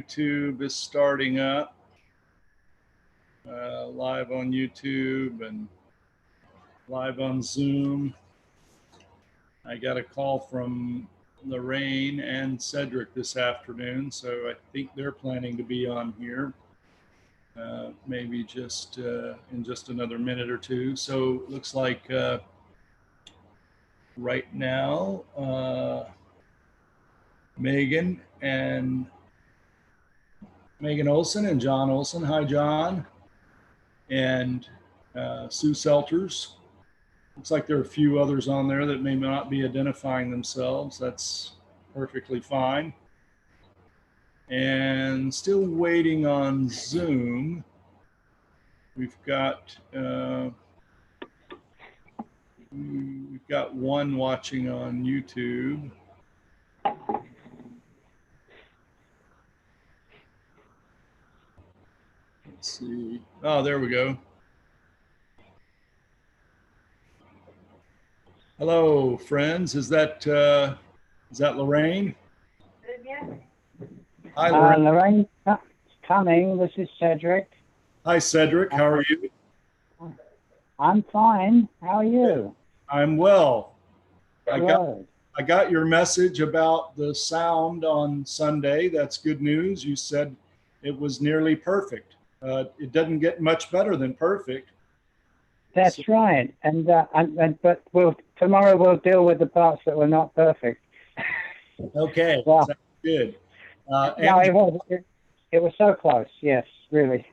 YouTube is starting up, live on YouTube and live on Zoom. I got a call from Lorraine and Cedric this afternoon, so I think they're planning to be on here maybe just in just another minute or two. So it looks like right now Megan Olson and John Olson. Hi, John. And Sue Selters. Looks like there are a few others on there that may not be identifying themselves. That's perfectly fine. And still waiting on Zoom. We've got one watching on YouTube. Let's see. Oh, there we go. Hello, friends. Is that Lorraine? Hi, Lorraine. Lorraine coming. This is Cedric. Hi, Cedric. How are you? I'm fine. How are you? I'm well. Good. I got your message about the sound on Sunday. That's good news. You said it was nearly perfect. It doesn't get much better than perfect. That's right. But tomorrow we'll deal with the parts that were not perfect. Okay. Well, sounds good. No, it was so close. Yes, really.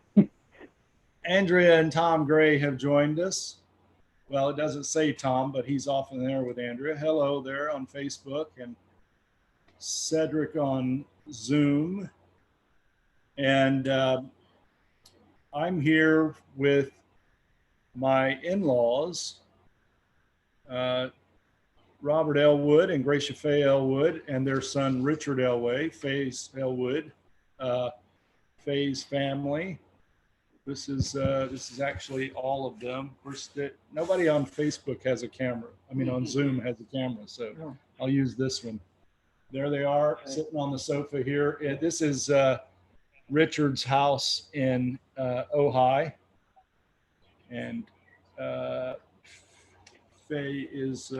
Andrea and Tom Gray have joined us. Well, it doesn't say Tom, but he's often there with Andrea. Hello there on Facebook, and Cedric on Zoom. And I'm here with my in-laws, Robert Elwood and Gracia Faye Elwood, and their son Richard Elway, Faye's Elwood, Faye's family. This is actually all of them. Of course, nobody on Facebook has a camera. I mean, on Zoom has a camera, so I'll use this one. There they are, sitting on the sofa here. This is Richard's house in Ojai, and Faye is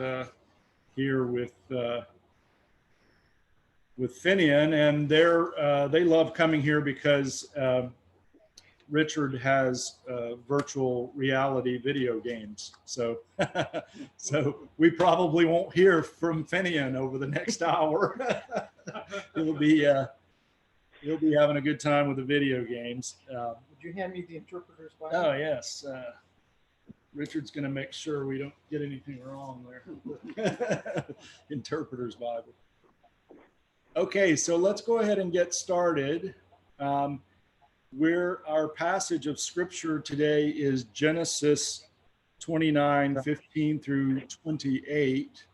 here with Finian, and they love coming here because Richard has virtual reality video games. So so we probably won't hear from Finian over the next hour. He'll be having a good time with the video games. Would you hand me the interpreter's Bible? Oh yes. Richard's going to make sure we don't get anything wrong there. Interpreter's Bible. Okay, so let's go ahead and get started. Our passage of scripture today is Genesis 29:15 through 28.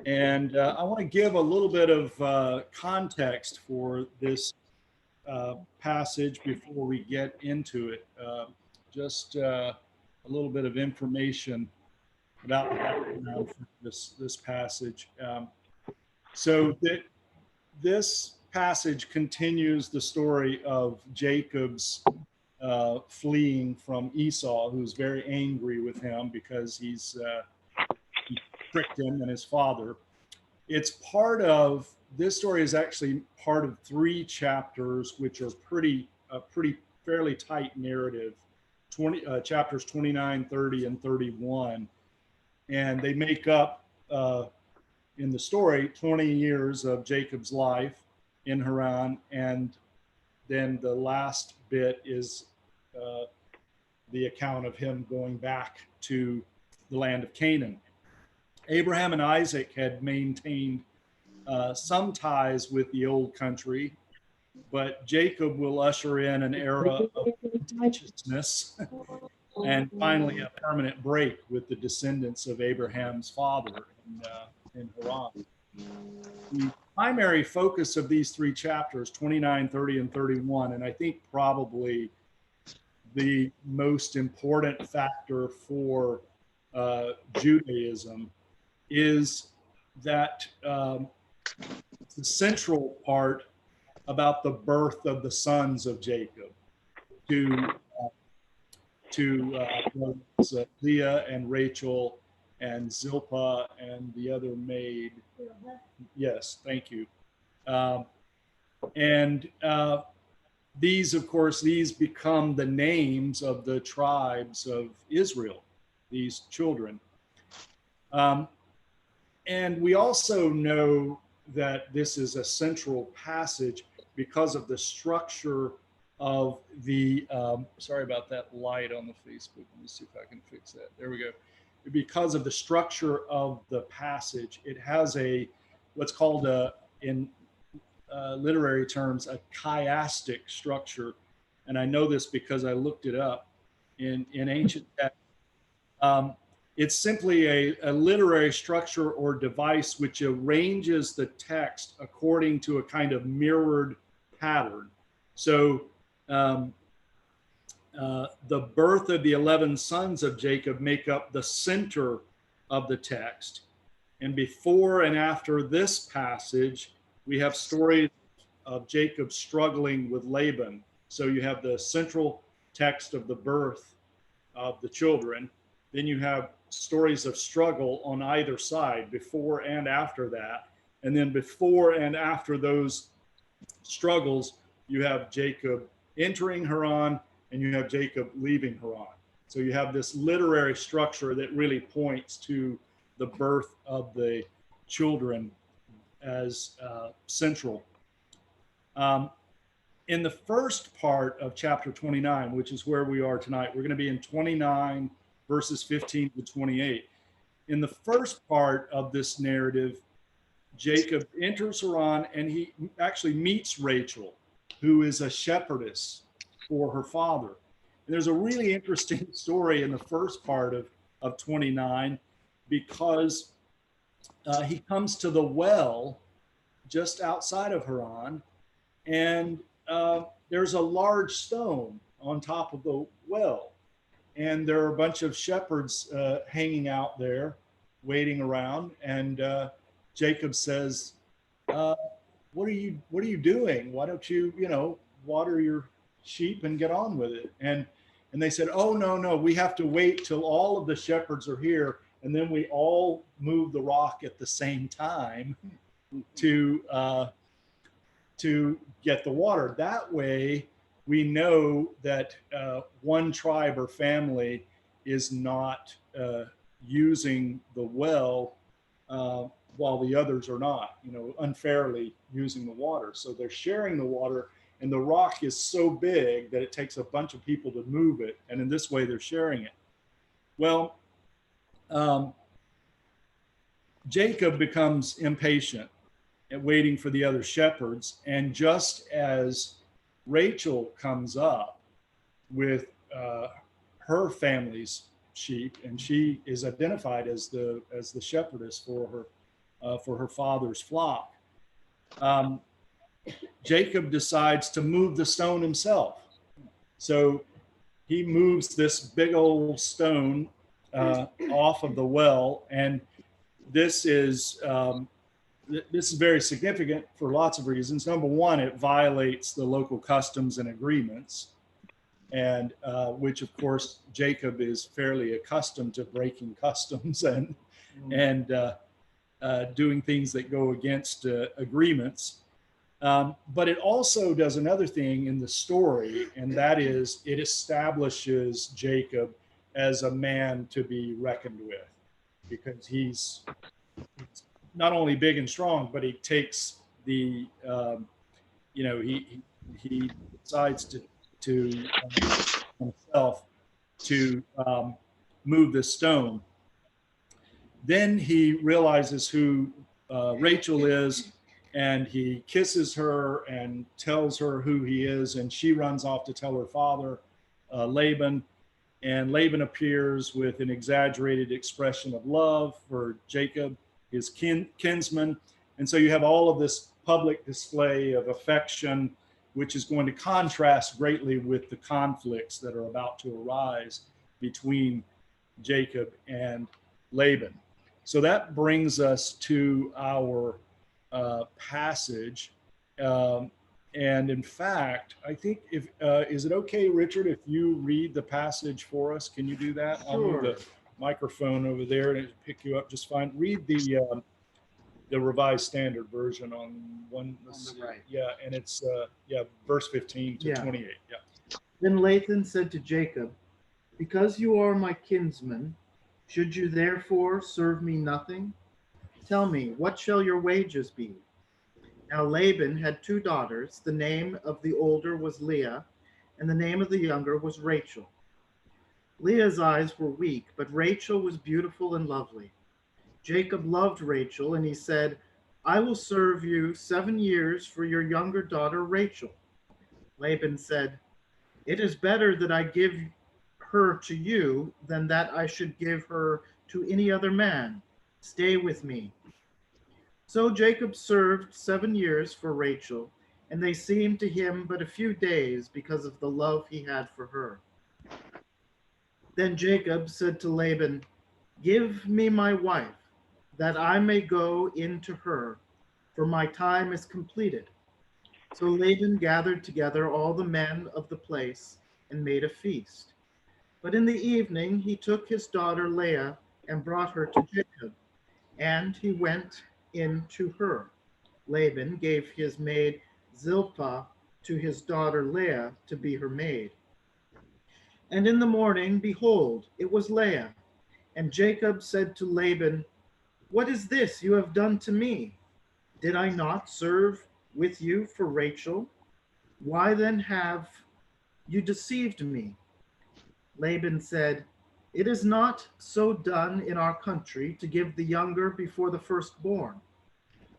And I want to give a little bit of context for this passage before we get into it. Just a little bit of information about the background for this passage. So this passage continues the story of Jacob's fleeing from Esau, who's very angry with him because he tricked him and his father. This story is actually part of 3 chapters, which are fairly tight narrative, chapters 29, 30, and 31. And they make up, in the story, 20 years of Jacob's life in Haran, and then the last bit is the account of him going back to the land of Canaan. Abraham and Isaac had maintained some ties with the old country, but Jacob will usher in an era of contentiousness and finally a permanent break with the descendants of Abraham's father in Haran. The primary focus of these 3 chapters, 29, 30, and 31, and I think probably the most important factor for Judaism, is that the central part about the birth of the sons of Jacob to Leah and Rachel and Zilpah and the other maid. Yes, thank you. And these, of course, these become the names of the tribes of Israel, these children. And we also know that this is a central passage because of the structure of the, sorry about that light on the Facebook. Let me see if I can fix that. There we go. Because of the structure of the passage, it has what's called in literary terms, a chiastic structure. And I know this because I looked it up in ancient text. It's simply a literary structure or device which arranges the text according to a kind of mirrored pattern. So the birth of the 11 sons of Jacob make up the center of the text. And before and after this passage, we have stories of Jacob struggling with Laban. So you have the central text of the birth of the children. Then you have stories of struggle on either side, before and after that. And then before and after those struggles, you have Jacob entering Haran and you have Jacob leaving Haran. So you have this literary structure that really points to the birth of the children as central. In the first part of chapter 29, which is where we are tonight, we're going to be in 29 verses 15 to 28. In the first part of this narrative, Jacob enters Haran and he actually meets Rachel, who is a shepherdess for her father. And there's a really interesting story in the first part of 29 because he comes to the well just outside of Haran, and there's a large stone on top of the well. And there are a bunch of shepherds hanging out there, waiting around. And Jacob says, "What are you doing? Why don't you, water your sheep and get on with it?" And they said, "Oh, no, we have to wait till all of the shepherds are here, and then we all move the rock at the same time to get the water. That way, we know that one tribe or family is not using the well while the others are not, unfairly using the water. So they're sharing the water, and the rock is so big that it takes a bunch of people to move it. And in this way, they're sharing it. Well, Jacob becomes impatient at waiting for the other shepherds. And just as Rachel comes up with her family's sheep, and she is identified as the shepherdess for her father's flock, Jacob decides to move the stone himself. So he moves this big old stone off of the well, and this is very significant for lots of reasons. Number one, it violates the local customs and agreements, and which, of course, Jacob is fairly accustomed to breaking customs and doing things that go against agreements. But it also does another thing in the story, and that is it establishes Jacob as a man to be reckoned with, because he's not only big and strong, but he takes he decides to himself to move the stone. Then he realizes who Rachel is, and he kisses her and tells her who he is, and she runs off to tell her father, Laban. And Laban appears with an exaggerated expression of love for Jacob, his kinsman. And so you have all of this public display of affection, which is going to contrast greatly with the conflicts that are about to arise between Jacob and Laban. So that brings us to our passage. And in fact, I think if is it okay, Richard, if you read the passage for us? Can you do that? I'll move Sure. the microphone over there and it'll pick you up just fine. Read the Revised Standard Version on one. Let's On the see. right. Yeah, and it's yeah, verse 15 to Yeah. 28. Yeah. Then Laban said to Jacob, because you are my kinsman, should you therefore serve me nothing? Tell me, what shall your wages be? Now Laban had two daughters. The name of the older was Leah, and the name of the younger was Rachel. Leah's eyes were weak, but Rachel was beautiful and lovely. Jacob loved Rachel, and he said, I will serve you 7 years for your younger daughter Rachel. Laban said, it is better that I give her to you than that I should give her to any other man. Stay with me. So Jacob served 7 years for Rachel, and they seemed to him but a few days because of the love he had for her. Then Jacob said to Laban, give me my wife, that I may go in to her, for my time is completed. So Laban gathered together all the men of the place and made a feast. But in the evening he took his daughter Leah and brought her to Jacob, and he went in to her. Laban gave his maid Zilpah to his daughter Leah to be her maid. And in the morning, behold, it was Leah. And Jacob said to Laban, what is this you have done to me? Did I not serve with you for Rachel? Why then have you deceived me? Laban said, it is not so done in our country to give the younger before the firstborn.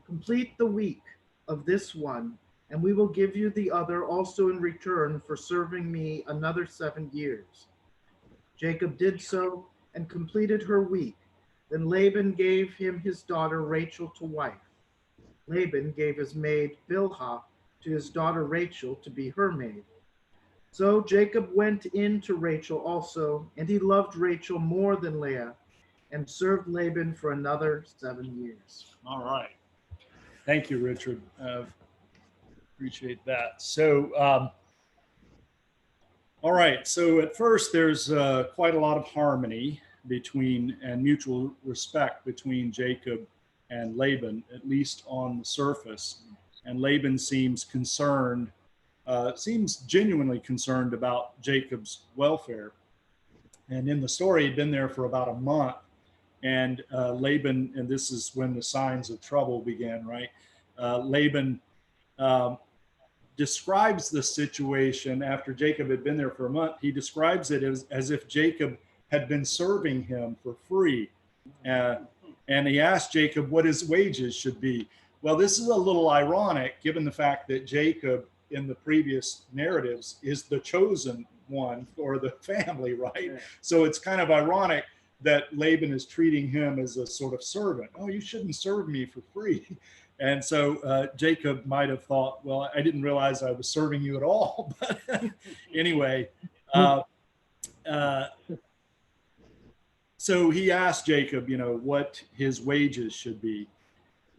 Complete the week of this one, and we will give you the other also in return for serving me another 7 years. Jacob did so and completed her week. Then Laban gave him his daughter Rachel to wife. Laban gave his maid Bilhah to his daughter Rachel to be her maid. So Jacob went in to Rachel also, and he loved Rachel more than Leah, and served Laban for another 7 years. All right. Thank you, Richard. Appreciate that. So, all right. So at first, there's quite a lot of harmony between and mutual respect between Jacob and Laban, at least on the surface. And Laban seems concerned, seems genuinely concerned about Jacob's welfare. And in the story, he'd been there for about a month. And Laban, and this is when the signs of trouble began, right? Laban describes the situation after Jacob had been there for a month. He describes it as if Jacob had been serving him for free. And he asked Jacob what his wages should be. Well, this is a little ironic given the fact that Jacob in the previous narratives is the chosen one for the family, right? So it's kind of ironic that Laban is treating him as a sort of servant. Oh, you shouldn't serve me for free. And so Jacob might have thought, well, I didn't realize I was serving you at all. But anyway, so he asked Jacob, what his wages should be.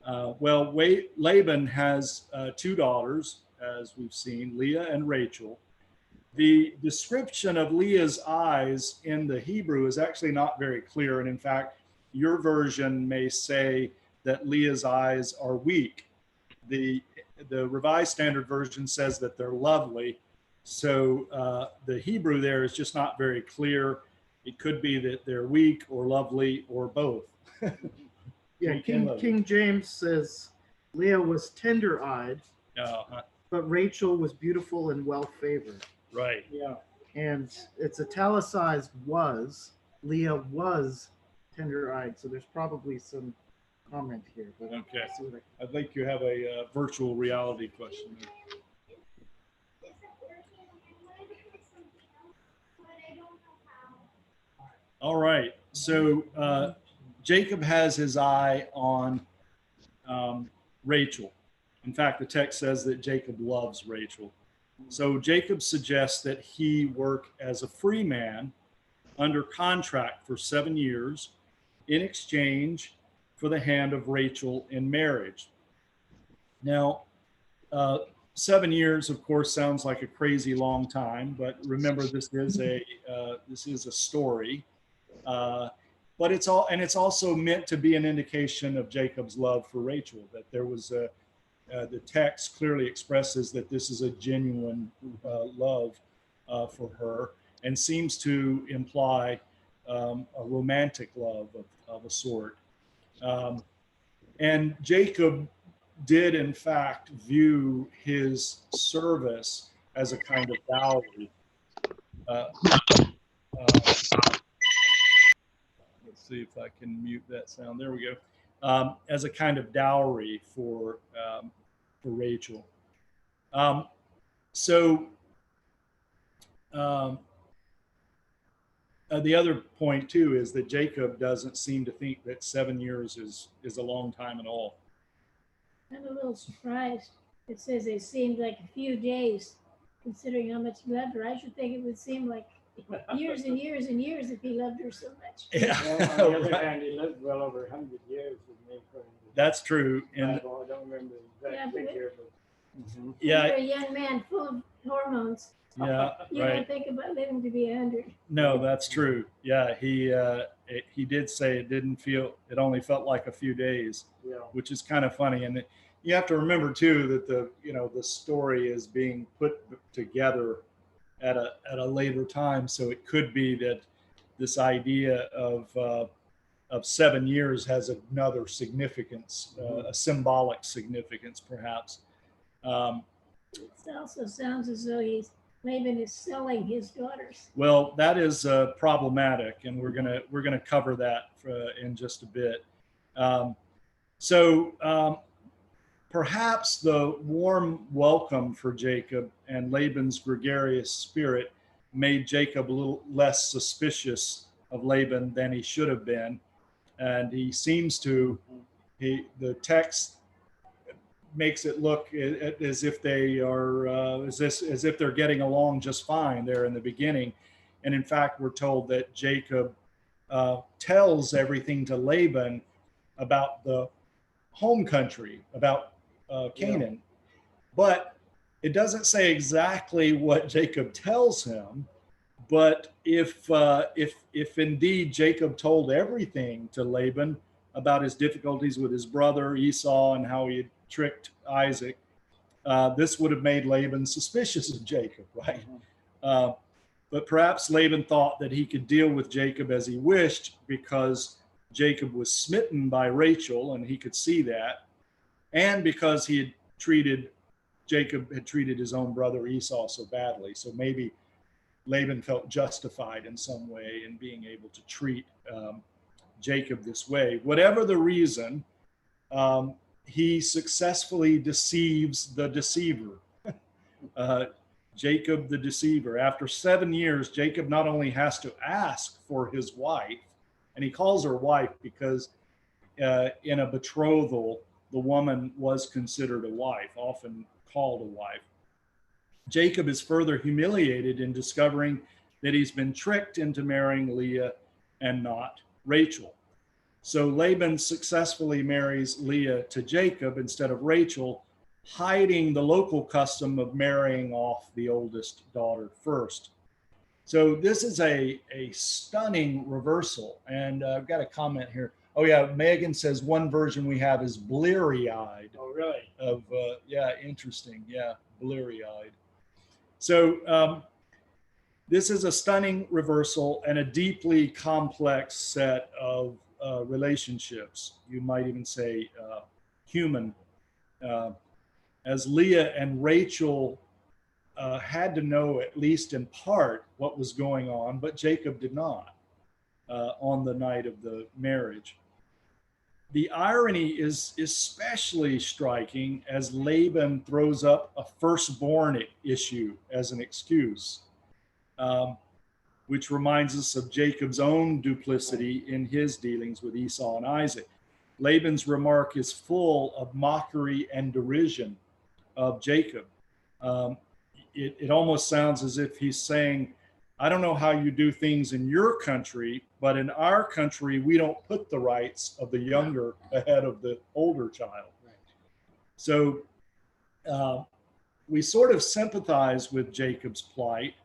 Laban has two daughters, as we've seen, Leah and Rachel. The description of Leah's eyes in the Hebrew is actually not very clear. And in fact, your version may say that Leah's eyes are weak. The Revised Standard Version says that they're lovely. So the Hebrew there is just not very clear. It could be that they're weak or lovely or both. Yeah, King James says Leah was tender-eyed, but Rachel was beautiful and well-favored. Right. Yeah. And it's italicized was. Leah was tender-eyed, so there's probably some comment here. But okay. I think you have a virtual reality question there. All right. So Jacob has his eye on Rachel. In fact, the text says that Jacob loves Rachel. So Jacob suggests that he work as a free man under contract for 7 years in exchange for the hand of Rachel in marriage. Now, 7 years, of course, sounds like a crazy long time, but remember, this is a story. But it's also meant to be an indication of Jacob's love for Rachel, that there was the text clearly expresses that this is a genuine love for her, and seems to imply a romantic love of a sort. And Jacob did, in fact, view his service as a kind of dowry. Uh, let's see if I can mute that sound. There we go. As a kind of dowry for Rachel. So the other point too is that Jacob doesn't seem to think that 7 years is a long time at all. I'm a little surprised. It says it seemed like a few days, considering how much he loved her. I should think it would seem like years and years and years if he loved her so much. Yeah, Well, on the other hand, he lived well over 100 years with me. that's true. And I don't remember the exact figure, but yeah, You're a young man full of hormones. yeah, You right. don't think about living to be 100. No, that's true. Yeah, he did say it only felt like a few days, yeah. which is kind of funny. And you have to remember too that the story is being put together at a later time, so it could be that this idea of 7 years has another significance, a symbolic significance, perhaps. It also sounds as though Laban is selling his daughters. Well, that is problematic, and we're gonna cover that in just a bit. So perhaps the warm welcome for Jacob and Laban's gregarious spirit made Jacob a little less suspicious of Laban than he should have been, and he seems to. The text makes it look as if they are as if they're getting along just fine there in the beginning. And in fact, we're told that Jacob tells everything to Laban about the home country, about Canaan. But it doesn't say exactly what Jacob tells him. But if indeed Jacob told everything to Laban about his difficulties with his brother Esau and how he had tricked Isaac, this would have made Laban suspicious of Jacob, right? But perhaps Laban thought that he could deal with Jacob as he wished because Jacob was smitten by Rachel, and he could see that, and because Jacob had treated his own brother Esau so badly. So maybe Laban felt justified in some way in being able to treat Jacob this way. Whatever the reason, he successfully deceives the deceiver. Jacob the deceiver. After 7 years, Jacob not only has to ask for his wife, and he calls her wife because in a betrothal, the woman was considered a wife, often called a wife. Jacob is further humiliated in discovering that he's been tricked into marrying Leah and not Rachel. So Laban successfully marries Leah to Jacob instead of Rachel, hiding the local custom of marrying off the oldest daughter first. So this is a stunning reversal. And I've got a comment here. Oh yeah, Megan says one version we have is bleary-eyed. Oh, really? Yeah, interesting. Yeah, bleary-eyed. So this is a stunning reversal and a deeply complex set of relationships. You might even say human. As Leah and Rachel had to know, at least in part, what was going on, but Jacob did not on the night of the marriage. The irony is especially striking as Laban throws up a firstborn issue as an excuse, which reminds us of Jacob's own duplicity in his dealings with Esau and Isaac. Laban's remark is full of mockery and derision of Jacob. It almost sounds as if he's saying, I don't know how you do things in your country, but in our country, we don't put the rights of the younger ahead of the older child. Right. So we sort of sympathize with Jacob's plight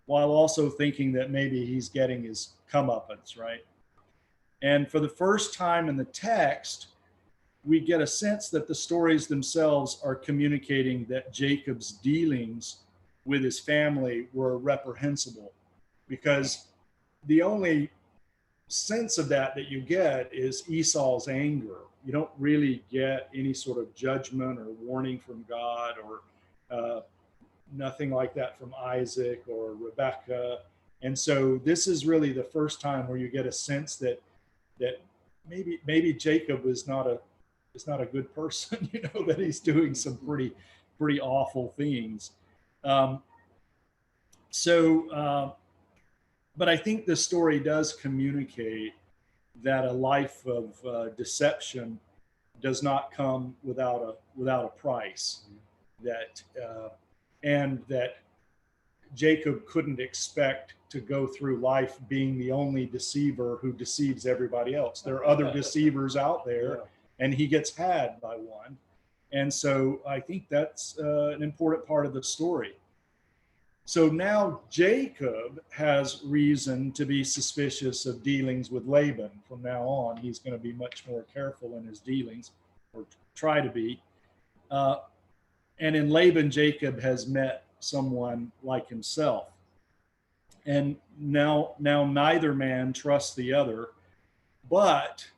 while also thinking that maybe he's getting his comeuppance, right? And for the first time in the text, we get a sense that the stories themselves are communicating that Jacob's dealings with his family were reprehensible, because the only sense of that you get is Esau's anger. You don't really get any sort of judgment or warning from God, or nothing like that from Isaac or Rebecca. And so this is really the first time where you get a sense that maybe Jacob is not a good person, that he's doing some pretty awful things. But I think the story does communicate that a life of deception does not come without a price. And that Jacob couldn't expect to go through life being the only deceiver who deceives everybody else. There are other deceivers out there, and he gets had by one. And so I think that's an important part of the story. So now Jacob has reason to be suspicious of dealings with Laban. From now on, he's going to be much more careful in his dealings, or try to be. And in Laban, Jacob has met someone like himself. And now neither man trusts the other. But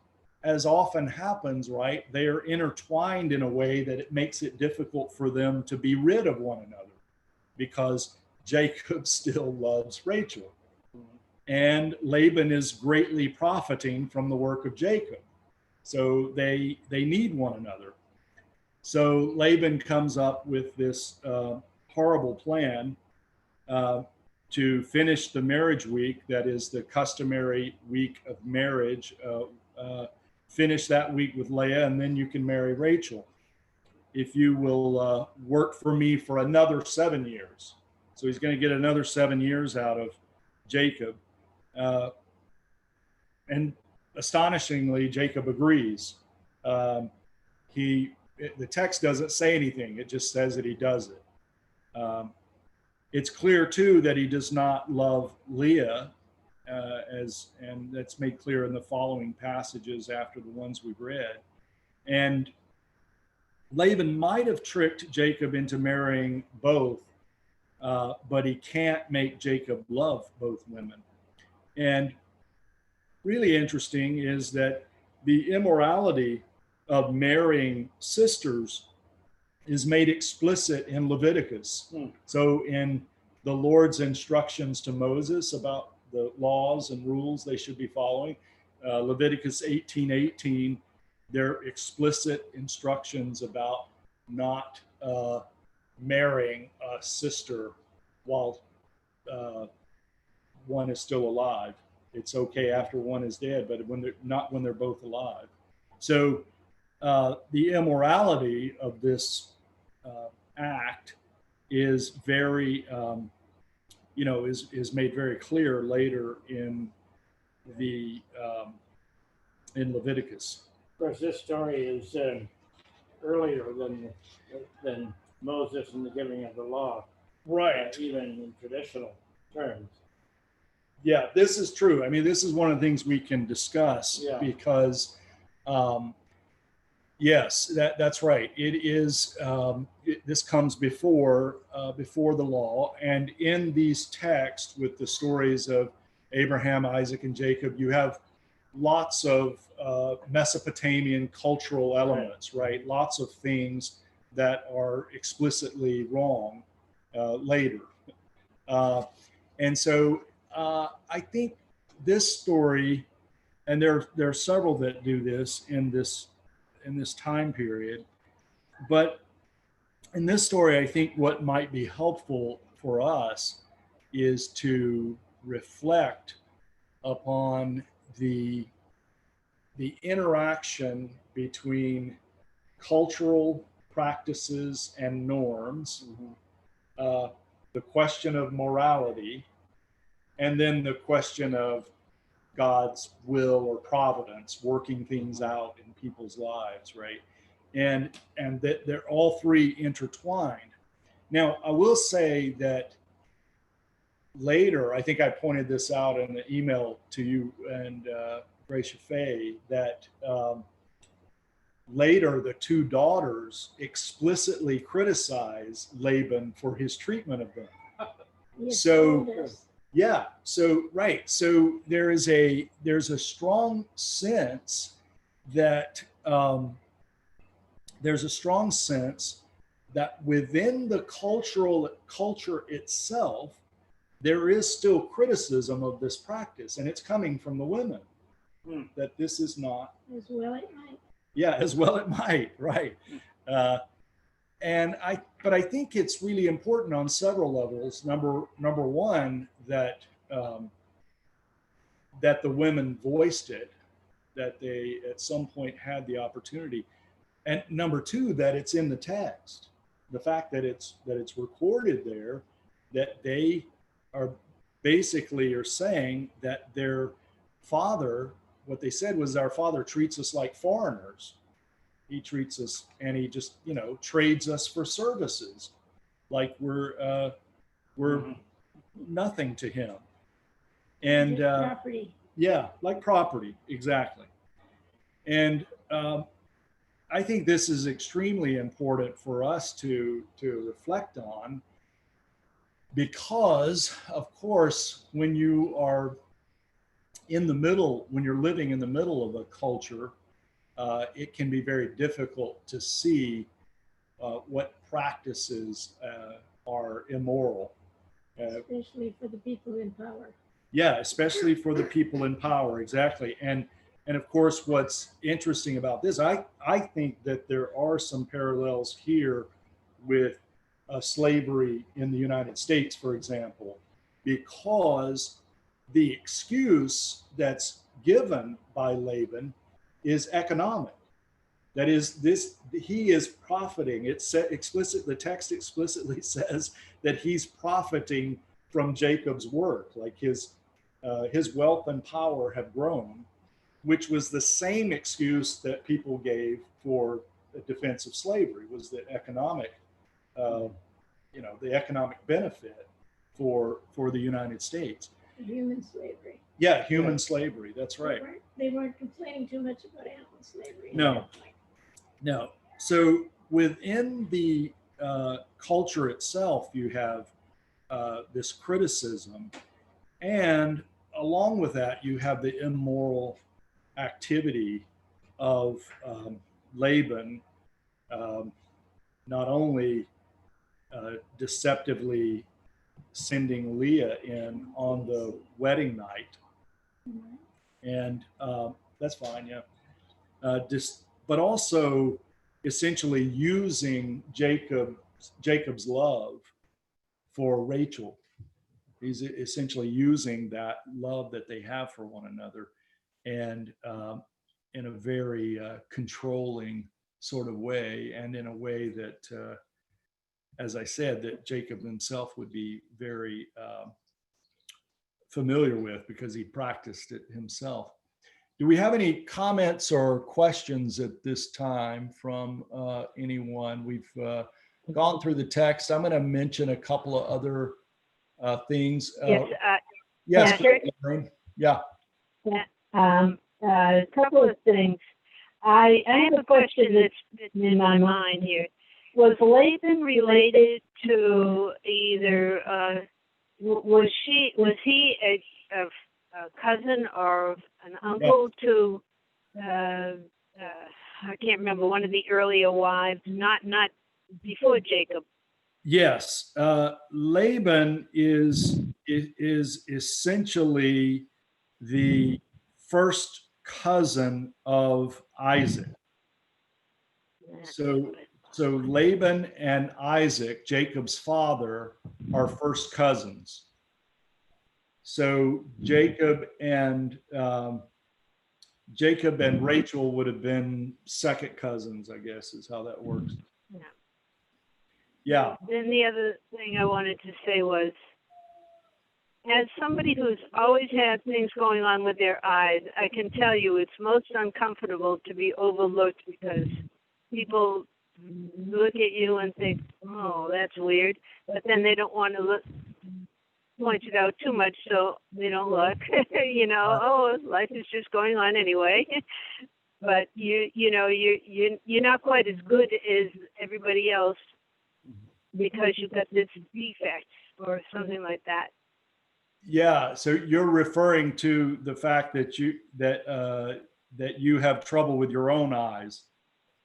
as often happens, right, they are intertwined in a way that it makes it difficult for them to be rid of one another, because Jacob still loves Rachel. And Laban is greatly profiting from the work of Jacob. So they need one another. So Laban comes up with this horrible plan to finish the marriage week, that is the customary week of marriage. Finish that week with Leah, and then you can marry Rachel if you will work for me for another 7 years. So he's going to get another 7 years out of Jacob. And astonishingly, Jacob agrees. The text doesn't say anything. It just says that he does it. It's clear, too, that he does not love Leah, and that's made clear in the following passages after the ones we've read. And Laban might have tricked Jacob into marrying both, but he can't make Jacob love both women. And really interesting is that the immorality of marrying sisters is made explicit in Leviticus. So in the Lord's instructions to Moses about the laws and rules they should be following, Leviticus 18:18, there are explicit instructions about not marrying a sister while one is still alive. It's okay after one is dead, but when they're both alive. So the immorality of this act is very, is made very clear later in Leviticus. Of course, this story is earlier than Moses and the giving of the law, Right. Even in traditional terms. Yeah, this is true. I mean, this is one of the things we can discuss, because yes, that's right. It is. This comes before the law, and in these texts with the stories of Abraham, Isaac, and Jacob, you have lots of Mesopotamian cultural elements, right? Lots of things that are explicitly wrong later, and so I think this story, and there are several that do this in this time period, but in this story, I think what might be helpful for us is to reflect upon the interaction between cultural practices and norms, the question of morality, and then the question of God's will or providence working things out in people's lives, right? And that they're all three intertwined. Now, I will say that later, I think I pointed this out in the email to you and Gracia Faye, that later the two daughters explicitly criticize Laban for his treatment of them. Yes, So, told us. yeah, so right, so there's a strong sense that there's a strong sense that within the culture itself, there is still criticism of this practice, and it's coming from the women. That this is not, As well it might. yeah, as well it might, right. But I think it's really important on several levels. Number one, that that the women voiced it, that they at some point had the opportunity, and number two, that it's in the text. The fact that it's recorded there, that they are basically are saying that their father, what they said was, our father treats us like foreigners. He treats us, and he just, trades us for services, like we're nothing to him. And Just property. yeah, like property, exactly. And I think this is extremely important for us to reflect on, because, of course, when you are when you're living in the middle of a culture, it can be very difficult to see what practices are immoral. Especially for the people in power. Yeah, especially for the people in power, exactly. And of course, what's interesting about this, I think that there are some parallels here with slavery in the United States, for example, because the excuse that's given by Laban is economic. That is, he is profiting. It's the text explicitly says that he's profiting from Jacob's work, like his wealth and power have grown, which was the same excuse that people gave for the defense of slavery, was the economic, the economic benefit for the United States. Human slavery. Yeah, human slavery. That's right. They weren't complaining too much about animal slavery. No. So within the culture itself, you have this criticism, and along with that, you have the immoral activity of Laban, not only deceptively sending Leah in on the wedding night, and that's fine, yeah. But also essentially using Jacob's love for Rachel. He's essentially using that love that they have for one another, and in a very controlling sort of way, and in a way that, as I said, that Jacob himself would be very familiar with, because he practiced it himself. Do we have any comments or questions at this time from anyone? We've gone through the text. I'm going to mention a couple of other things. Yes. Yeah. A couple of things. I have a question that's in my mind here. Was Laban related to either? Was he a cousin or an uncle to? I can't remember, one of the earlier wives, not before Jacob. Yes, Laban is essentially the first cousin of Isaac. So Laban and Isaac, Jacob's father, are first cousins. So Jacob and Rachel would have been second cousins, I guess, is how that works. Yeah. Then the other thing I wanted to say was, as somebody who's always had things going on with their eyes, I can tell you it's most uncomfortable to be overlooked, because people look at you and think, oh, that's weird. But then they don't want to point it out too much so they don't look. Oh, life is just going on anyway. But you're not quite as good as everybody else because you've got this defect or something like that. Yeah. So you're referring to the fact that you have trouble with your own eyes.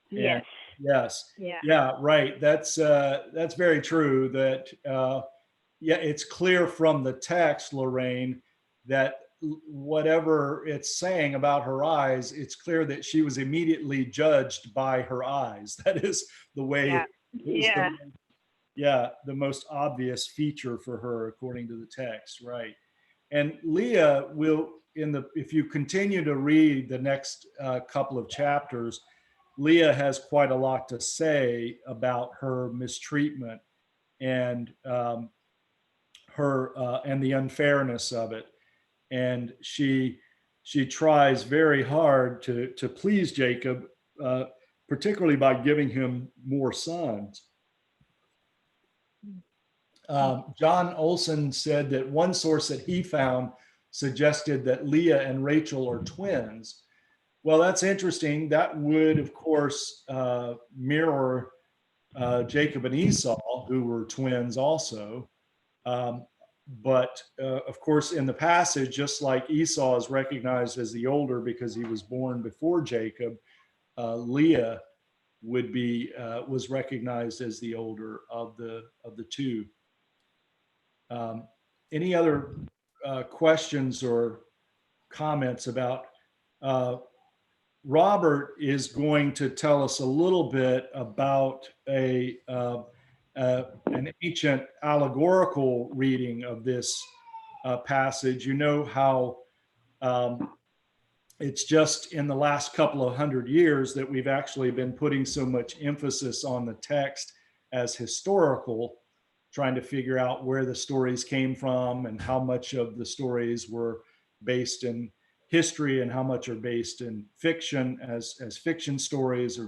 Yes. Yes. Yeah. Yeah. Right. That's very true. That it's clear from the text, Lorraine, that whatever it's saying about her eyes, it's clear that she was immediately judged by her eyes. That is the way. Yeah. The most obvious feature for her, according to the text, right? And Leah will, if you continue to read the next couple of chapters, Leah has quite a lot to say about her mistreatment and and the unfairness of it. And she tries very hard to please Jacob, particularly by giving him more sons. John Olson said that one source that he found suggested that Leah and Rachel are twins. Well, that's interesting. That would, of course, mirror Jacob and Esau, who were twins also. But of course, in the passage, just like Esau is recognized as the older because he was born before Jacob, Leah was recognized as the older of the two. Any other questions or comments about? Robert is going to tell us a little bit about an ancient allegorical reading of this passage. You know how it's just in the last couple of hundred years that we've actually been putting so much emphasis on the text as historical, trying to figure out where the stories came from and how much of the stories were based in history and how much are based in fiction as fiction stories.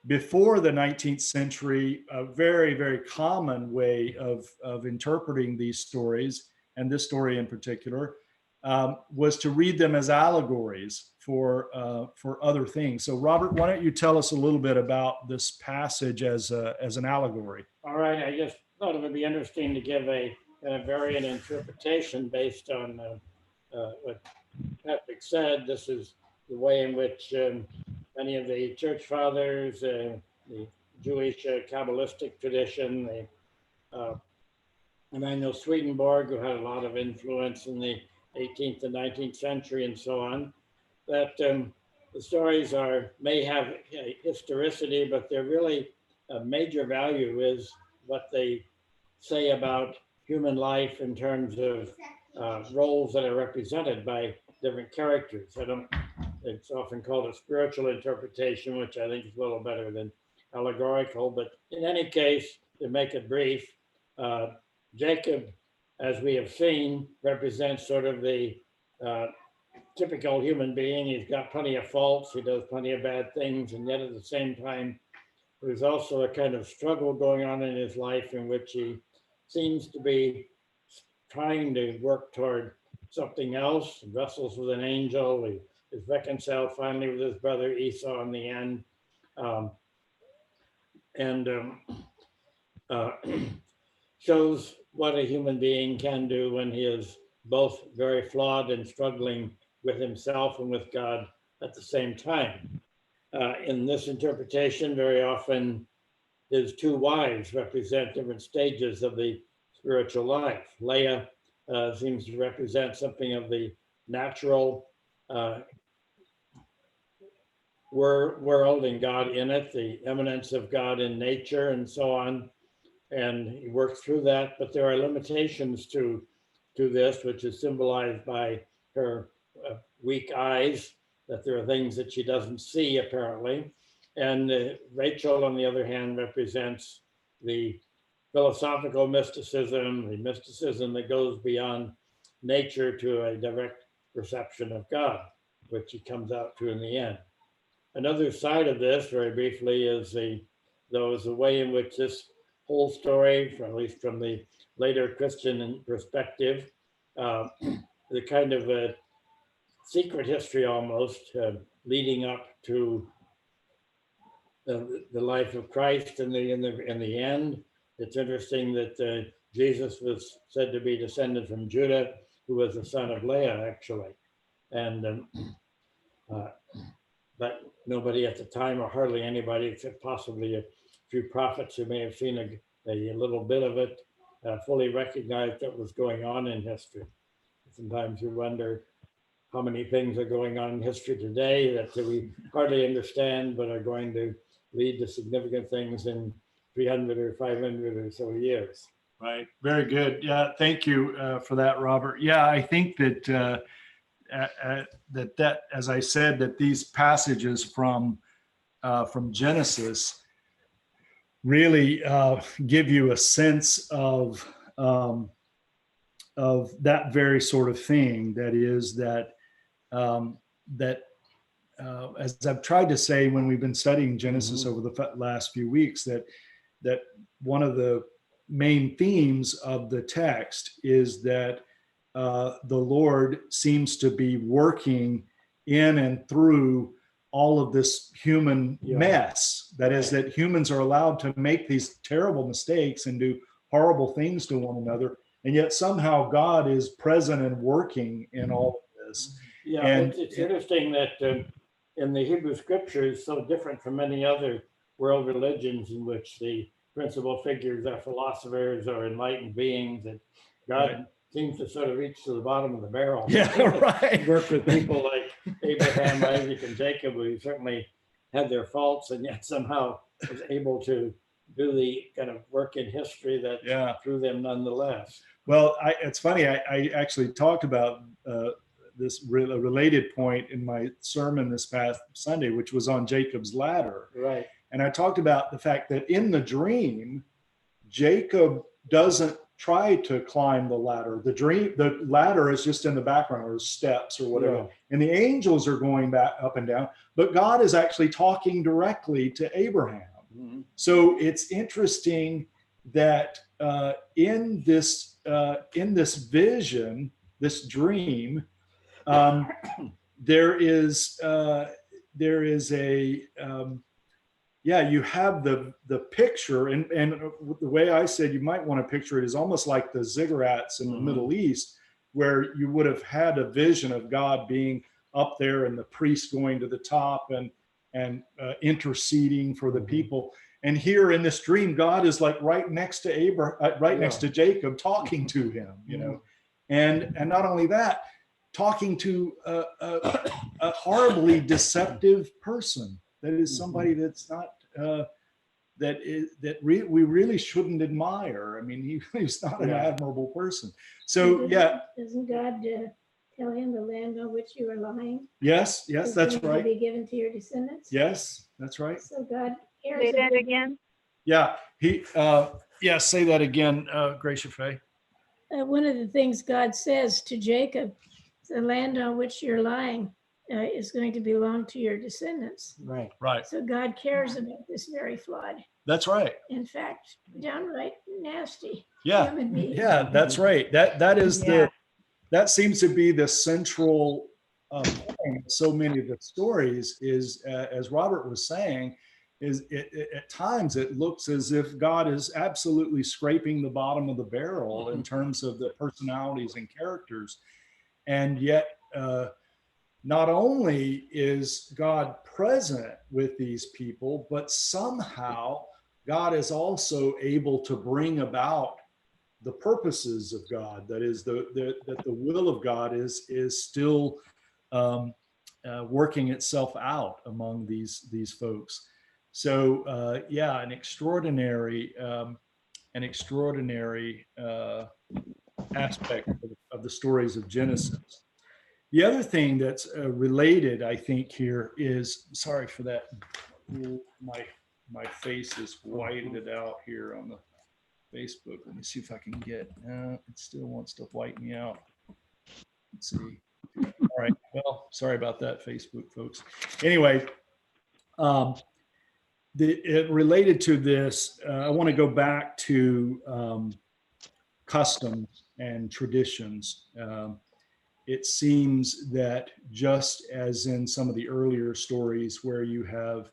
Before the 19th century, a very, very common way of interpreting these stories, and this story in particular, was to read them as allegories for other things. So Robert, why don't you tell us a little bit about this passage as an allegory? All right, I just thought it would be interesting to give a variant interpretation based on what Patrick said. This is the way in which many of the church fathers, the Jewish Kabbalistic tradition, Emanuel Swedenborg, who had a lot of influence in the 18th and 19th century and so on, that the stories may have historicity, but they're really a major value is what they say about human life in terms of roles that are represented by different characters. It's often called a spiritual interpretation, which I think is a little better than allegorical, but in any case, to make it brief, Jacob, as we have seen, represents sort of the typical human being. He's got plenty of faults, he does plenty of bad things, and yet at the same time, there's also a kind of struggle going on in his life in which he seems to be trying to work toward something else, wrestles with an angel, he is reconciled finally with his brother Esau in the end, shows what a human being can do when he is both very flawed and struggling with himself and with God at the same time. In this interpretation, very often his two wives represent different stages of the spiritual life. Leah seems to represent something of the natural world and God in it, the eminence of God in nature and so on. And he works through that, but there are limitations to this, which is symbolized by her weak eyes, that there are things that she doesn't see apparently. And Rachel, on the other hand, represents the philosophical mysticism, the mysticism that goes beyond nature to a direct perception of God, which he comes out to in the end. another side of this, very briefly, is the way in which this whole story, at least from the later Christian perspective, the kind of a secret history almost leading up to the life of Christ in the end. It's interesting that Jesus was said to be descended from Judah, who was the son of Leah, actually, and but nobody at the time, or hardly anybody, except possibly a few prophets who may have seen a little bit of it, fully recognized what was going on in history. Sometimes you wonder how many things are going on in history today that we hardly understand, but are going to lead to significant things in 300 or 500 or so years. Right. Very good. Yeah. Thank you for that, Robert. Yeah, I think that that as I said, that these passages from Genesis really give you a sense of that very sort of thing. That is that as I've tried to say when we've been studying Genesis over the last few weeks, that one of the main themes of the text is that the Lord seems to be working in and through all of this human mess. That is, that humans are allowed to make these terrible mistakes and do horrible things to one another, and yet somehow God is present and working in all of this. Yeah, and it's interesting that in the Hebrew scriptures, so different from many other world religions in which the principal figures are philosophers or enlightened beings, that God seems to sort of reach to the bottom of the barrel. Yeah, right. Work with people like Abraham, Isaac, and Jacob, who certainly had their faults, and yet somehow was able to do the kind of work in history that through them nonetheless. Well, it's funny. I actually talked about this related point in my sermon this past Sunday, which was on Jacob's ladder. Right. And I talked about the fact that in the dream, Jacob doesn't try to climb the ladder. The ladder is just in the background, or steps or whatever. Yeah. And the angels are going back up and down, but God is actually talking directly to Abraham. Mm-hmm. So it's interesting that in this vision, this dream, there is a you have the picture, and the way I said you might want to picture it is almost like the ziggurats in the Middle East, where you would have had a vision of God being up there and the priest going to the top and interceding for the people. And here in this dream, God is like right next to next to Jacob, talking to him, you know, and not only that, talking to a horribly deceptive person. That is somebody that's not we really shouldn't admire. I mean, he's not an admirable person. So doesn't God tell him the land on which you are lying? Yes, that's right. To be given to your descendants. Yes, that's right. So God cares. Say that again. Yeah, say that again, Gracia Faye. One of the things God says to Jacob, the land on which you're lying is going to belong to your descendants. Right. So God cares about this very flawed. That's right. In fact, downright nasty. Yeah. That's right. That is that seems to be the central point of so many of the stories. Is as Robert was saying, is at times it looks as if God is absolutely scraping the bottom of the barrel in terms of the personalities and characters, and yet. Not only is God present with these people, but somehow God is also able to bring about the purposes of God. That is, that the will of God is still working itself out among these folks. So an extraordinary aspect of the stories of Genesis. The other thing that's related, I think, here is, sorry for that, my face is whitened out here on the Facebook. Let me see if I can get, it still wants to white me out. Let's see. All right, well, sorry about that, Facebook folks. Anyway, Um, related to this, I want to go back to customs and traditions. It seems that just as in some of the earlier stories where you have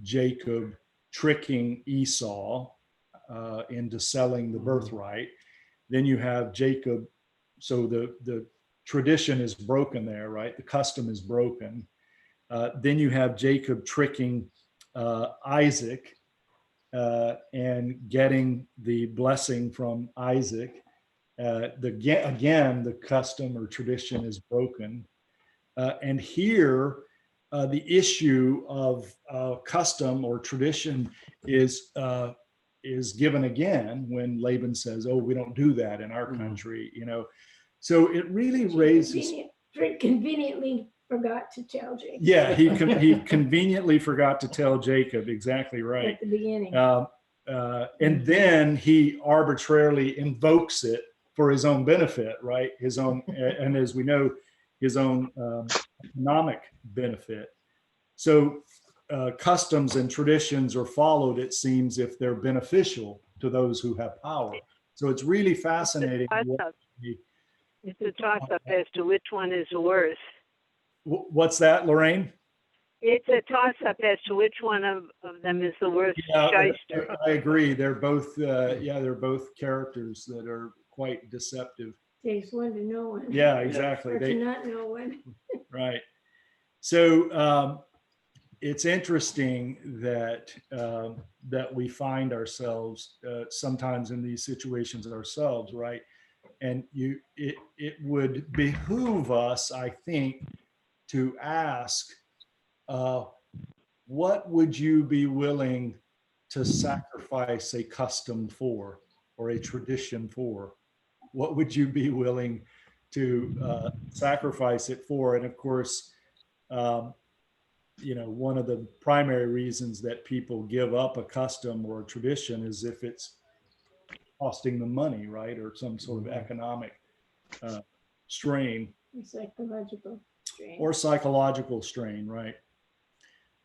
Jacob tricking Esau into selling the birthright, then you have Jacob. So the tradition is broken there, right? The custom is broken. Then you have Jacob tricking Isaac and getting the blessing from Isaac. Again, the custom or tradition is broken. And here, the issue of custom or tradition is given again when Laban says, "Oh, we don't do that in our country," you know. So it really raises. Conveniently forgot to tell Jacob. Yeah, he conveniently forgot to tell Jacob. Exactly right. At the beginning. And then he arbitrarily invokes it for his own benefit, right? His own, and as we know, his own economic benefit. So customs and traditions are followed, it seems, if they're beneficial to those who have power. So it's really fascinating. It's a toss-up as to which one is worse. What's that, Lorraine? It's a toss-up as to which one of them is the worst shyster. I agree. They're both, they're both characters that are quite deceptive. Takes one to know one. Yeah, exactly. Or to not know one. Right. So it's interesting that that we find ourselves sometimes in these situations ourselves, right? And it would behoove us, I think, to ask, what would you be willing to sacrifice a custom for or a tradition for? What would you be willing to sacrifice it for? And of course, one of the primary reasons that people give up a custom or a tradition is if it's costing them money, right? Or some sort of economic strain. Or psychological strain, right?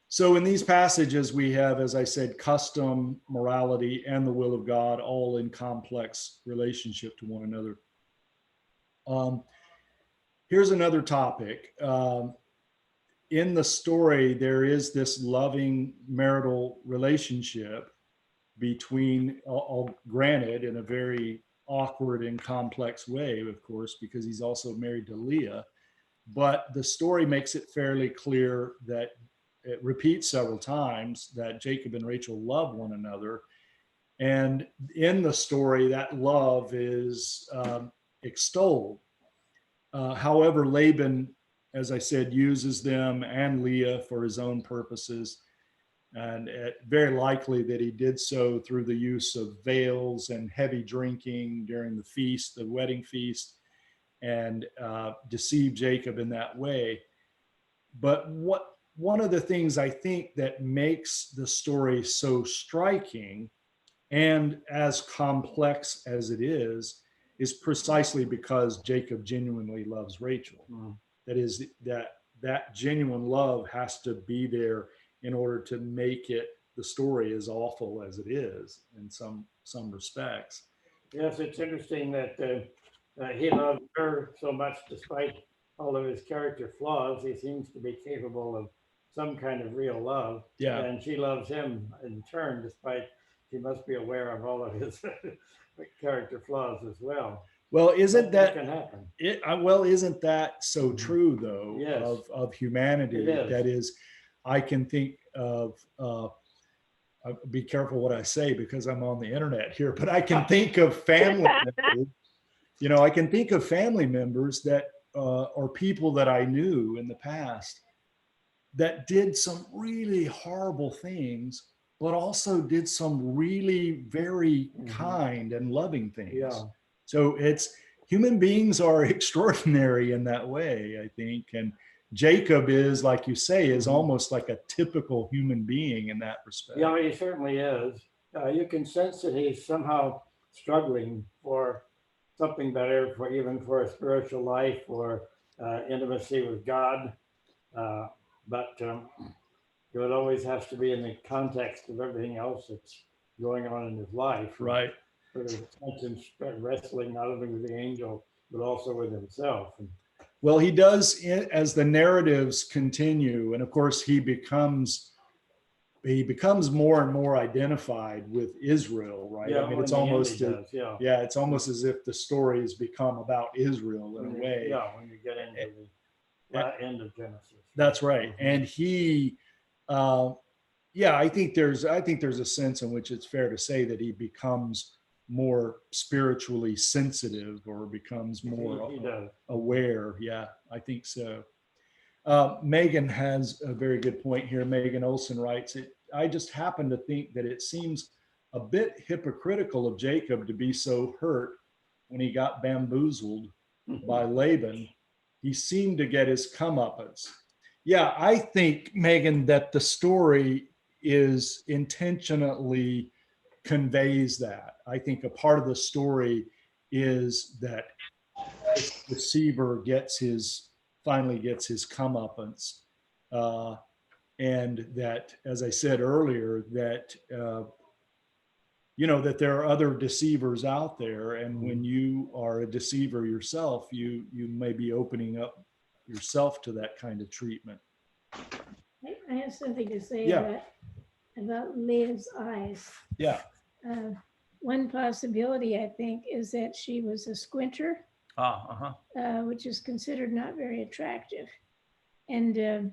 So in these passages, we have, as I said, custom, morality, and the will of God, all in complex relationship to one another. Here's another topic. In the story, there is this loving marital relationship between, all granted, in a very awkward and complex way, of course, because he's also married to Leah. But the story makes it fairly clear that it repeats several times that Jacob and Rachel love one another. And in the story, that love is extolled. However, Laban, as I said, uses them and Leah for his own purposes. And very likely that he did so through the use of veils and heavy drinking during the feast, the wedding feast, and deceive Jacob in that way. But one of the things I think that makes the story so striking and as complex as it is precisely because Jacob genuinely loves Rachel. That is, that genuine love has to be there in order to make it the story as awful as it is in some respects. Yes, it's interesting that he loved her so much despite all of his character flaws. He seems to be capable of some kind of real love. Yeah. And she loves him in turn, despite she must be aware of all of his character flaws as well. Well, isn't that can happen? Isn't that so true though? Yes. Of humanity? That is, I can think of. Be careful what I say because I'm on the internet here, but I can think of family members. I can think of family members that or people that I knew in the past that did some really horrible things, but also did some really very kind and loving things. Yeah. So human beings are extraordinary in that way, I think. And Jacob is, like you say, is almost like a typical human being in that respect. Yeah, he certainly is. You can sense that he's somehow struggling for something better, even for a spiritual life or intimacy with God. But it always has to be in the context of everything else that's going on in his life. Right. Sort of constant wrestling not only with the angel, but also with himself. Well, he does, as the narratives continue, and of course he becomes more and more identified with Israel, right? Yeah, I mean, it's in the end almost, he does, yeah. yeah, it's almost as if the story has become about Israel in a way. Yeah, when you get into the end of Genesis. That's right. And he, yeah, I think there's a sense in which it's fair to say that he becomes more spiritually sensitive or becomes more He does. aware. Yeah, I think so. Megan has a very good point here. Megan Olson writes, I just happen to think that it seems a bit hypocritical of Jacob to be so hurt when he got bamboozled by Laban. He seemed to get his comeuppance. Yeah, I think, Megan, that the story is intentionally conveys that. I think a part of the story is that this deceiver finally gets his comeuppance. And that, as I said earlier, that, that there are other deceivers out there. And when you are a deceiver yourself, you may be opening up yourself to that kind of treatment. I have something to say Yeah. about Leah's eyes. Yeah. One possibility, I think, is that she was a squinter, which is considered not very attractive. And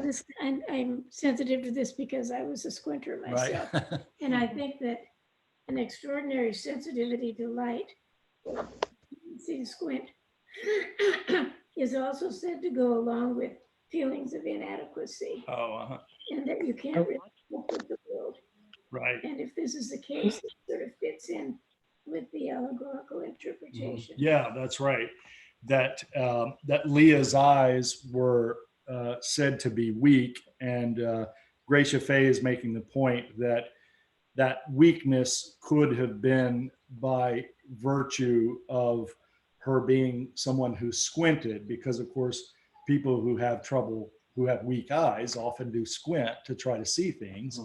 this, I'm sensitive to this because I was a squinter myself. Right. And I think that an extraordinary sensitivity to light, see squint, is also said to go along with feelings of inadequacy. And that you can't really cope with the world. Right. And if this is the case, it sort of fits in with the allegorical interpretation. Yeah, that's right. That Leah's eyes were said to be weak, and Gracia Fay is making the point that weakness could have been by virtue of her being someone who squinted, because of course people who have weak eyes often do squint to try to see things.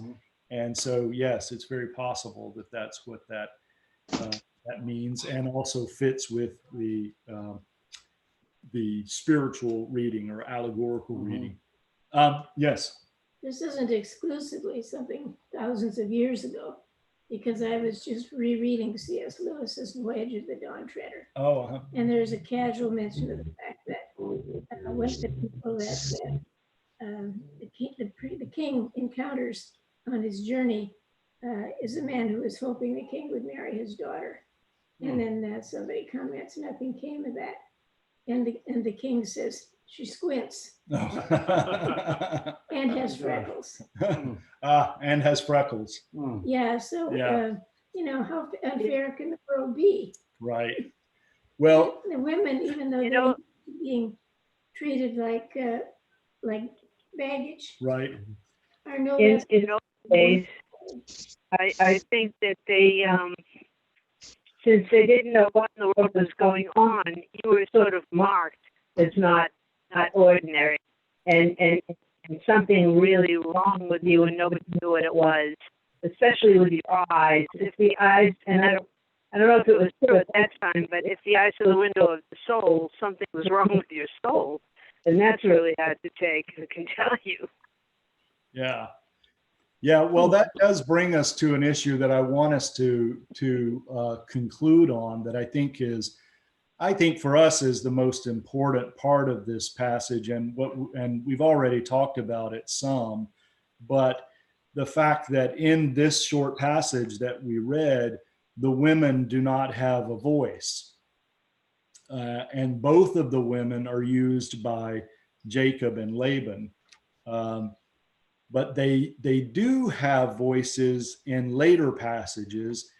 And so, yes, it's very possible that that's what that means, and also fits with the spiritual reading or allegorical reading. Yes. This isn't exclusively something thousands of years ago, because I was just rereading C.S. Lewis's Voyage of the Dawn Treader. And there's a casual mention of the fact that one of the people that the king encounters on his journey is a man who is hoping the king would marry his daughter. And then somebody comments, nothing came of that. And the king says, she squints. And has freckles. And has freckles. Yeah, so, how unfair can the world be? Right. Well, the women, even though they're being treated like baggage, right, are no in less. those days, I think that they, since they didn't know what in the world was going on, you were sort of marked as not ordinary, and something really wrong with you, and nobody knew what it was, especially with your eyes. If the eyes, and I don't know if it was true at that time, but if the eyes are the window of the soul, something was wrong with your soul, and that's really hard to take, I can tell you. Yeah. Yeah, well, that does bring us to an issue that I want us to conclude on, that I think for us is the most important part of this passage, and we've already talked about it some, but the fact that in this short passage that we read, the women do not have a voice, and both of the women are used by Jacob and Laban. But they do have voices in later passages.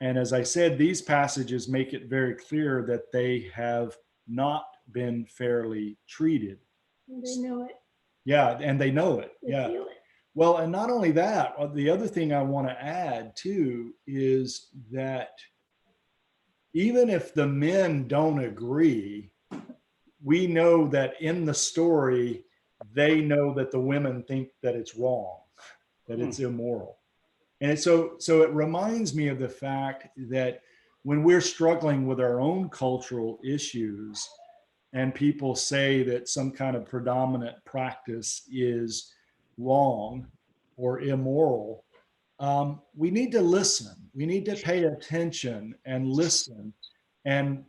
And as I said, these passages make it very clear that they have not been fairly treated. And they know it. Yeah, and they know it. They Yeah. feel it. Well, and not only that, the other thing I want to add too is that even if the men don't agree, we know that in the story, they know that the women think that it's wrong, that it's immoral. And so it reminds me of the fact that when we're struggling with our own cultural issues and people say that some kind of predominant practice is wrong or immoral, we need to listen. We need to pay attention and listen and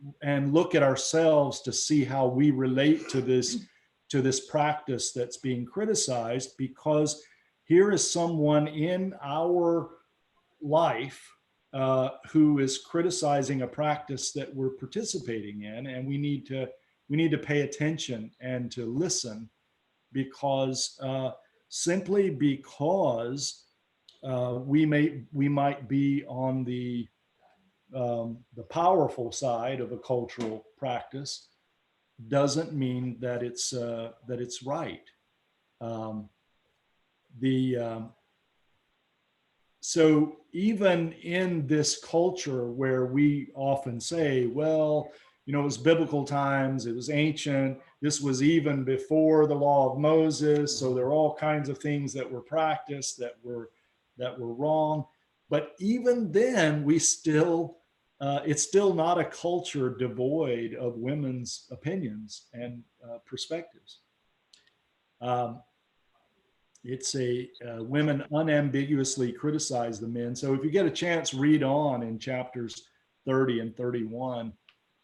look at ourselves to see how we relate to this practice that's being criticized, because here is someone in our life who is criticizing a practice that we're participating in, and we need to pay attention and to listen, because simply because we might be on the powerful side of a cultural practice doesn't mean that it's right. So even in this culture where we often say, well, it was biblical times, it was ancient, this was even before the law of Moses, so there are all kinds of things that were practiced that were wrong. But even then, it's still not a culture devoid of women's opinions and perspectives. It's women unambiguously criticize the men. So if you get a chance, read on in chapters 30 and 31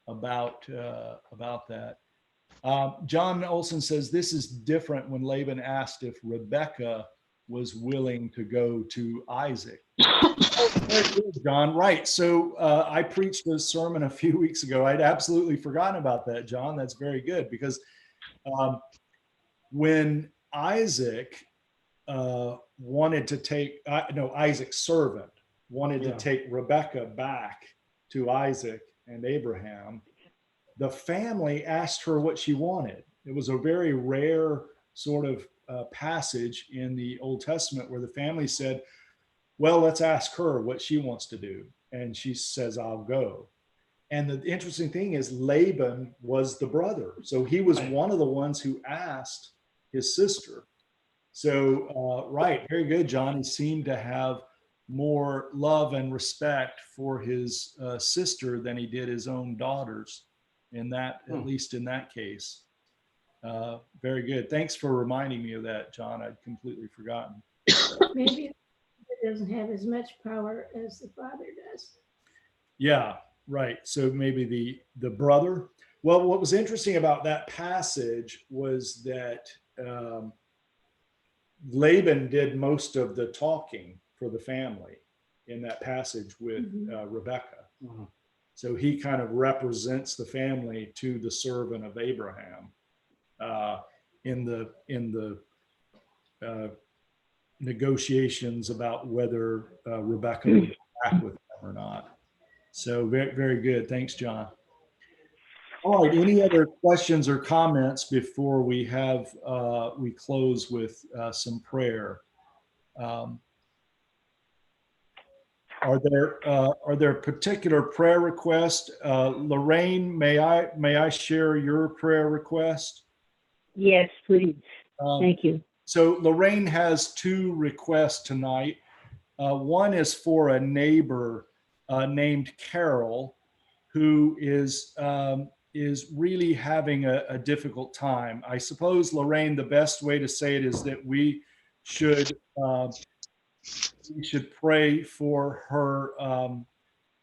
about that. John Olson says this is different when Laban asked if Rebecca was willing to go to Isaac. John, right. So I preached a sermon a few weeks ago. I'd absolutely forgotten about that, John. That's very good, because when Isaac wanted to take, Isaac's servant wanted to take Rebecca back to Isaac and Abraham, the family asked her what she wanted. It was a very rare sort of passage in the Old Testament where the family said, well, let's ask her what she wants to do. And she says, I'll go. And the interesting thing is Laban was the brother. So he was one of the ones who asked his sister. So, right, very good, John. He seemed to have more love and respect for his sister than he did his own daughters in that, at least in that case. Very good. Thanks for reminding me of that, John. I'd completely forgotten. Maybe it doesn't have as much power as the father does. Yeah, right. So maybe the brother. Well, what was interesting about that passage was that Laban did most of the talking for the family in that passage with Rebecca. So he kind of represents the family to the servant of Abraham in the negotiations about whether Rebecca would go back with them or not. So very, very good. Thanks, John. All right. Any other questions or comments before we close with some prayer? Are there particular prayer requests? Lorraine, may I share your prayer request? Yes, please. Thank you. So Lorraine has two requests tonight. One is for a neighbor named Carol, who is really having a difficult time. I suppose, Lorraine, the best way to say it is that we should pray for her,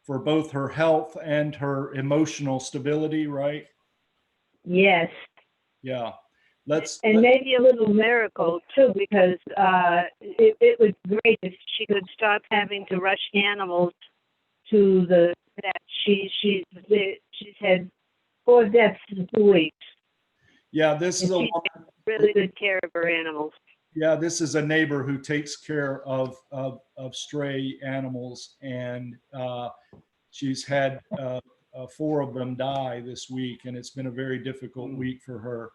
for both her health and her emotional stability, right? Yes. Yeah. And maybe a little miracle too, because it was great if she could stop having to rush animals to the vet. She's had 4 deaths in 2 weeks. Yeah, this is a really good care of her animals. Yeah, this is a neighbor who takes care of stray animals, and she's had 4 of them die this week, and it's been a very difficult week for her.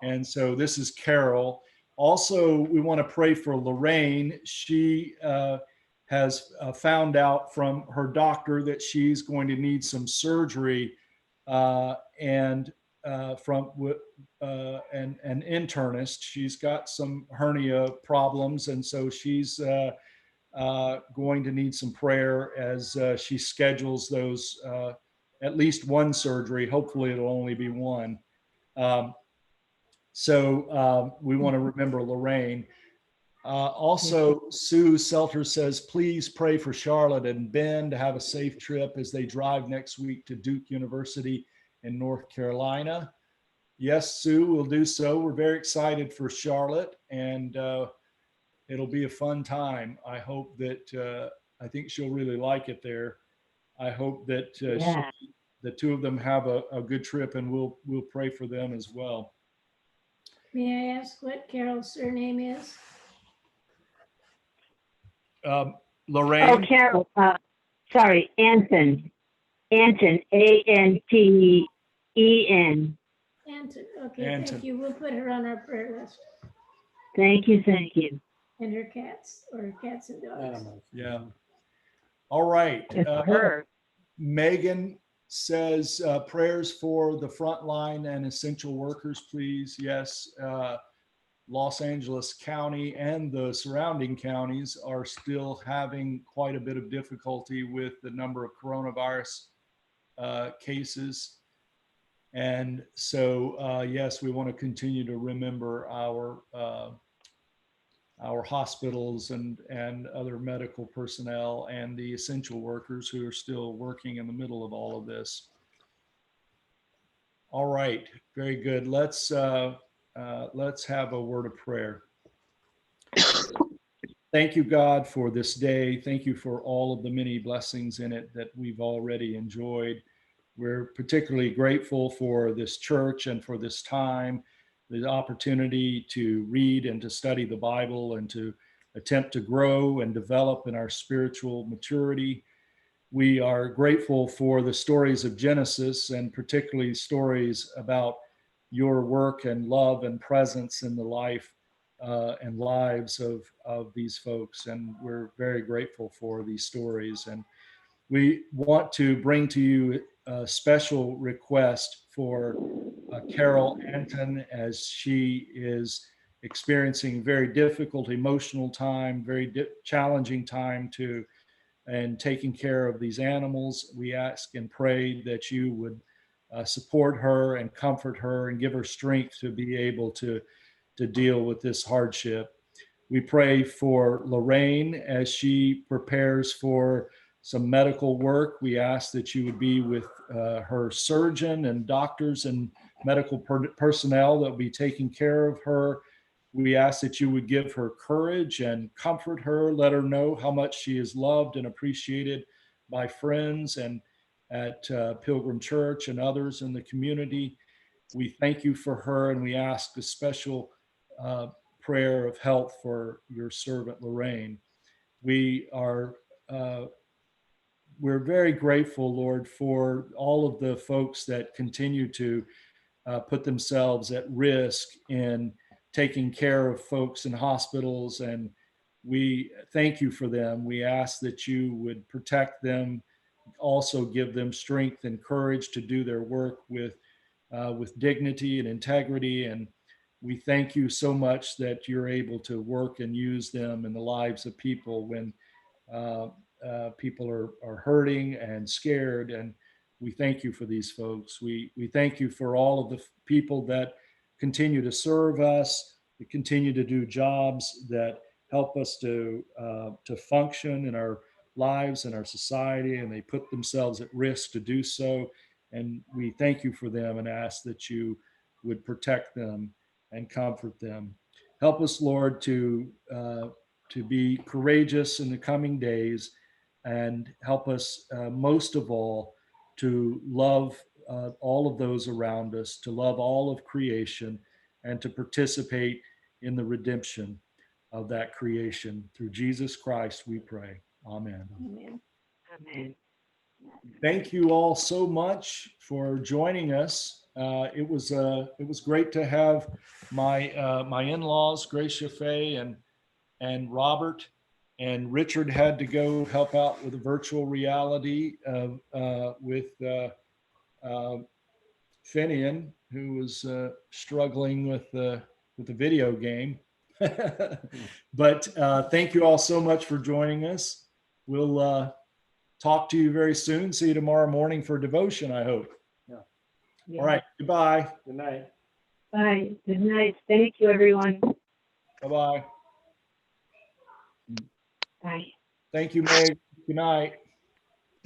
And so this is Carol. Also, we want to pray for Lorraine. She has found out from her doctor that she's going to need some surgery, and an internist. She's got some hernia problems, and so she's going to need some prayer as she schedules those, at least one surgery. Hopefully it'll only be one. So we want to remember Lorraine. Also, Sue Selter says, please pray for Charlotte and Ben to have a safe trip as they drive next week to Duke University in North Carolina. Yes, Sue, we'll do so. We're very excited for Charlotte, and it'll be a fun time. I hope that, I think she'll really like it there. I hope that the two of them have a good trip, and we'll pray for them as well. May I ask what Carol's surname is? Lorraine. Oh, Carol. Sorry, Anton. Anton. Anten. Anton. Okay, Anton. thank you. We'll put her on our prayer list. Thank you. Thank you. And her cats, or cats and dogs. Yeah. All right. Her. Megan says prayers for the frontline and essential workers, please. Yes. Los Angeles County and the surrounding counties are still having quite a bit of difficulty with the number of coronavirus cases. And so, yes, we want to continue to remember our hospitals and other medical personnel and the essential workers who are still working in the middle of all of this. All right, very good. Let's have a word of prayer. Thank you, God, for this day. Thank you for all of the many blessings in it that we've already enjoyed. We're particularly grateful for this church and for this time, the opportunity to read and to study the Bible and to attempt to grow and develop in our spiritual maturity. We are grateful for the stories of Genesis, and particularly stories about your work and love and presence in the life and lives of these folks. And we're very grateful for these stories. And we want to bring to you a special request for Carol Anton, as she is experiencing very difficult emotional time, very challenging time and taking care of these animals. We ask and pray that you would support her and comfort her and give her strength to be able to deal with this hardship. We pray for Lorraine as she prepares for some medical work. We ask that you would be with her surgeon and doctors and medical personnel that will be taking care of her. We ask that you would give her courage and comfort her, let her know how much she is loved and appreciated by friends and at Pilgrim Church and others in the community. We thank you for her, and we ask a special prayer of health for your servant Lorraine. We're very grateful, Lord, for all of the folks that continue to put themselves at risk in taking care of folks in hospitals, and we thank you for them. We ask that you would protect them, also give them strength and courage to do their work with dignity and integrity. And we thank you so much that you're able to work and use them in the lives of people when people are hurting and scared. And we thank you for these folks. We thank you for all of the people that continue to serve us, that continue to do jobs that help us to function in our lives and our society, and they put themselves at risk to do so. And we thank you for them and ask that you would protect them and comfort them. Help us, Lord, to be courageous in the coming days, and help us most of all to love all of those around us, to love all of creation, and to participate in the redemption of that creation. Through Jesus Christ, we pray. Amen. Amen. Amen. Thank you all so much for joining us. It was great to have my in-laws, Gracia Faye and Robert, and Richard had to go help out with the virtual reality with Finian, who was struggling with the video game. But thank you all so much for joining us. We'll talk to you very soon. See you tomorrow morning for devotion, I hope. Yeah. All right. Goodbye. Good night. Bye. Good night. Thank you, everyone. Bye-bye. Bye. Thank you, Meg. Good night.